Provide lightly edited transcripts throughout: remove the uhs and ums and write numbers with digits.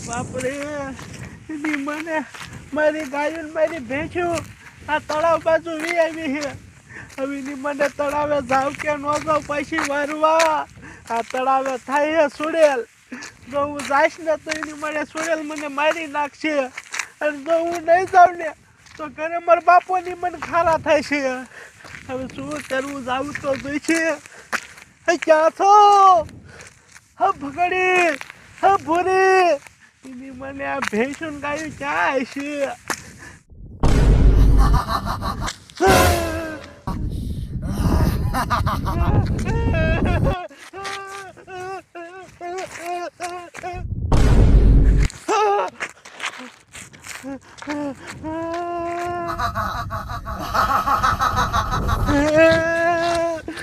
બાપરે મને મારી ગાયો મારી ભેંસ્યું આ તળાવ બાજુ વી આવી છે. હવે મને તળાવે જાવ કે ન જાવ પછી વારવા આ તળાવે થાય સુડેલ. જો હું જઈશ ને તો એની મને સુડેલ મને મારી નાખશે, અને જો હું નહીં જાઉં ને તો ઘરે મારા બાપોની મને ખારા થાય છે. હવે શું કરવું, જાવું તો જોઈશે. ક્યાં છો? હા ભગડી, હા ભૂરી, એની મને આ ભેંસું ગાયું ક્યાં છે?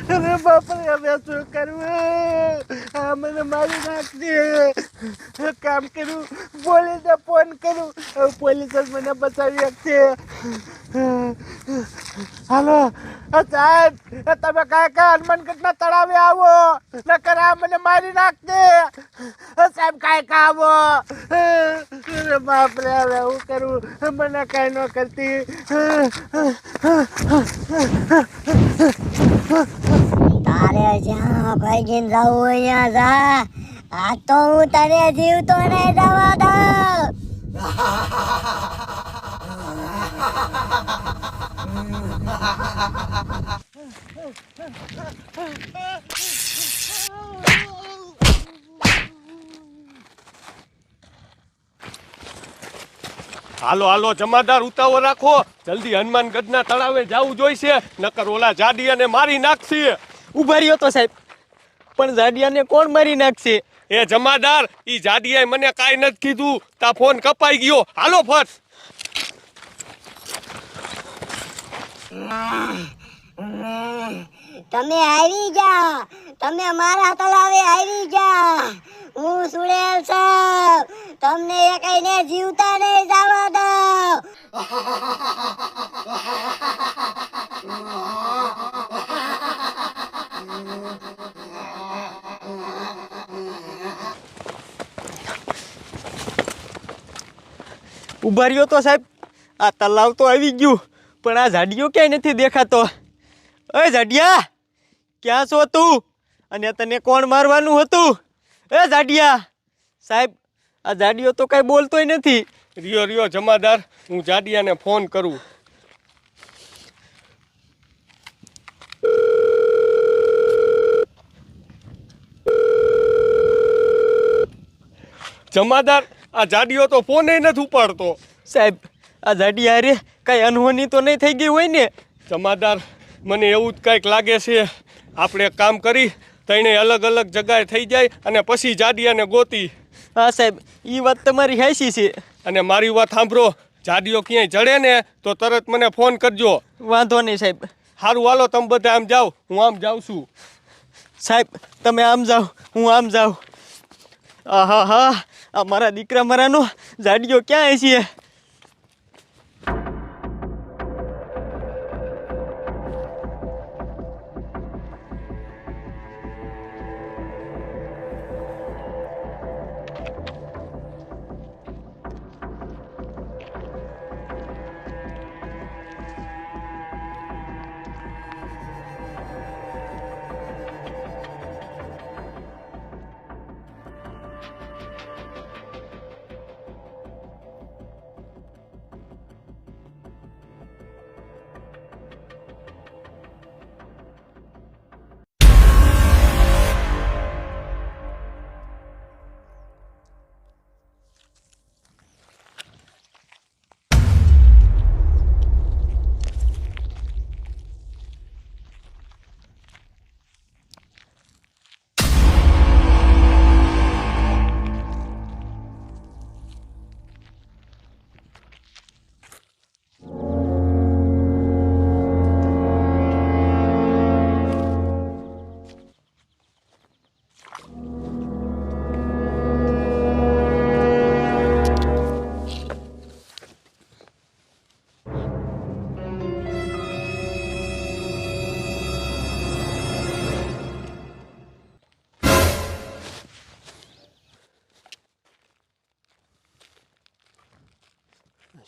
અરે બાપરે, હવે શું કરવું? આ મને મારી નાખશે. કામ કરું, પોલીસને ફોન કરું, પોલીસ જ મને બચાવી શકશે. હાલો સાહેબ, તમે કાંઈ હનુમાનગઢના તળાવે આવો, નકર આ મને મારી નાખશે. સાહેબ કાંઈક આવો. અરે બાપરે, હવે હું કરું? મને કાંઈ ન કરતી. તારે જ્યાં ભાગીને જવું અહીંયા જા. આ તો હું તને જીવતો નહીં જવા દઉં. હાલો હાલો જમાદાર, ઉતાવળ રાખો, જલ્દી હનુમાનગઢના તળાવે જવું જોઈશે, નકર ઓલા જાડિયાને મારી નાખશે. ઉભા રહ્યો તો સાહેબ, પણ જાડિયાને કોણ મારી નાખશે? એ જમાદાર, ઈ જાડિયાએ મને કાંઈ નથી કીધું, તા ફોન કપાઈ ગયો. હાલો ફટ. તમે આવી જા, તમે મારા તળાવે આવી જા. હું સુડેલ છું, તમને એકઈને જીવતા નહીં જવા દઉં. ઉભા રહ્યો તો સાહેબ, આ તલાવ તો આવી ગયું, પણ આ જાડિયો ક્યાંય નથી દેખાતો. એ જાડિયા, ક્યાં છો તું? અને તને કોણ મારવાનું હતું? એ જાડિયા સાહેબ, આ જાડિયો તો કાંઈ બોલતોય નથી. રિયો રિયો જમાદાર, હું જાડિયાને ફોન કરું. જમાદાર, આ જાડિયો તો ફોને નથી ઉપાડતો. સાહેબ, આ જાડિયા અરે કાંઈ અનહોની તો નહીં થઈ ગઈ હોય ને? જમાદાર, મને એવું જ કંઈક લાગે છે. આપણે એક કામ કરી, તઈને અલગ અલગ જગ્યાએ થઈ જાય અને પછી જાડિયાને ગોતી. હા સાહેબ, એ વાત તમારી હાચી છે. અને મારી વાત સાંભળો, જાડિયો ક્યાંય જડે ને તો તરત મને ફોન કરજો. વાંધો નહીં સાહેબ. સારું હાલો, તમે બધા આમ જાઓ, હું આમ જાઉં છું. સાહેબ તમે આમ જાઓ, હું આમ જાઉં. આહા હા, આ મારા દીકરા મારાનો જાડિયો ક્યાં છે?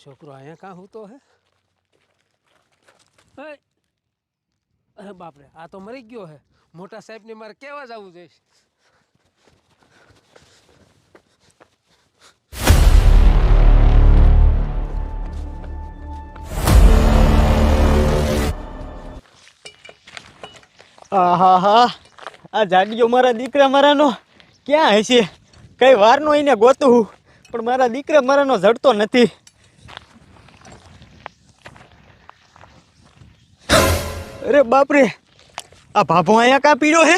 છોકરો અહીંયા કાં હૂતો હે? અરે બાપરે, આ તો મરી ગયો હે. મોટા સાહેબને મારે કેવા જવું જોઈએ? આહાહા, આ જાડીઓ મારા દીકરા મારાનો ક્યાં હશે? કઈ વારનો એને ગોતું પણ મારા દીકરા મારાનો જડતો નથી. અરે બાપરે, આ ભાભો અહીંયા કાં પીડ્યો હે?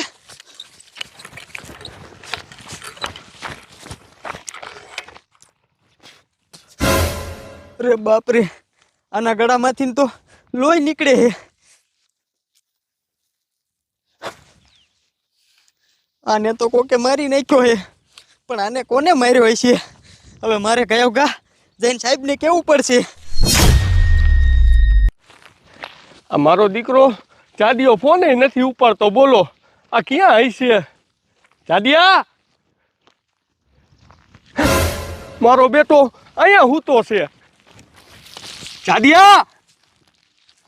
અરે બાપરે, આના ગળામાંથી તો લોહી નીકળે હે. આને તો કોકે મારી નાખ્યો હે, પણ આને કોને માર્યો હશે? હવે મારે કયો ગા જઈને સાહેબને કેવું પડશે. આ મારો દીકરો જાડિયો ફોન નથી ઉપાડતો. બોલો આ ક્યાં હશે? જાડિયા, મારો બેટો અહીંયા હૂતો છે. જાડિયા,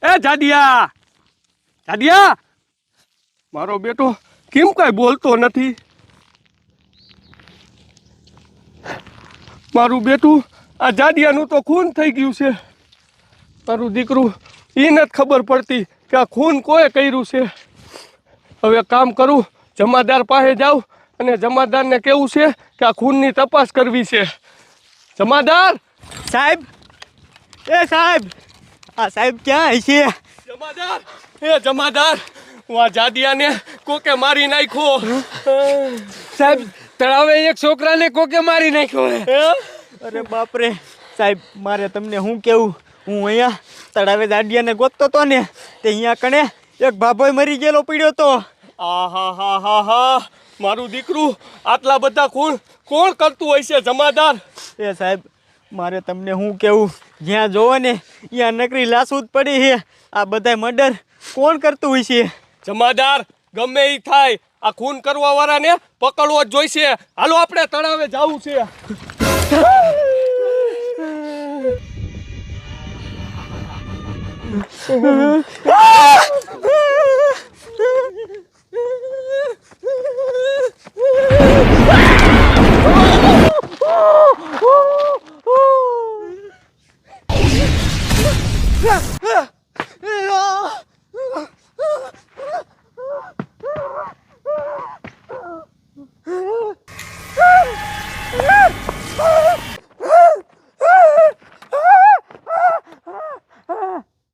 એ જાડિયા, જાડિયા, મારો બેટો કેમ કાંઈ બોલતો નથી? મારું બેટું આ જાડિયાનું તો ખૂન થઈ ગયું છે. મારું દીકરું એને જ ખબર પડતી કે આ ખૂન કોએ કર્યું છે. હવે કામ કરું, જમાદાર પાસે જાઉં અને જમાદારને કેવું છે કે આ ખૂનની તપાસ કરવી છે. જમાદાર સાહેબ, એ સાહેબ, આ સાહેબ ક્યાં હશે? જમાદાર, એ જમાદાર, હું આ જાડિયાને કોકે મારી નાખ્યો. સાહેબ, તળાવે એક છોકરાને કોકે મારી નાખ્યો હે. અરે બાપરે સાહેબ, મારે તમને શું કેવું? હું અહીંયા તળાવે દાડિયાને ગોતતો તો ને, તે અહીંયા કણે એક ભાભોય મરી ગયેલો પડ્યો તો. આહા, મારું દીકરું આટલા બધા ખૂન કોણ કરતું હોય છે જમાદાર? એ સાહેબ, મારે તમને શું કેવું? જ્યાં જોવો ને ત્યાં નકરી લાશું જ પડી છે. આ બધાય મર્ડર કોણ કરતું હોય છે? જમાદાર, ગમે એ થાય, આ ખૂન કરવા વાળાને પકડવો જ જોઈશે. હાલો આપણે તળાવે જવું છે.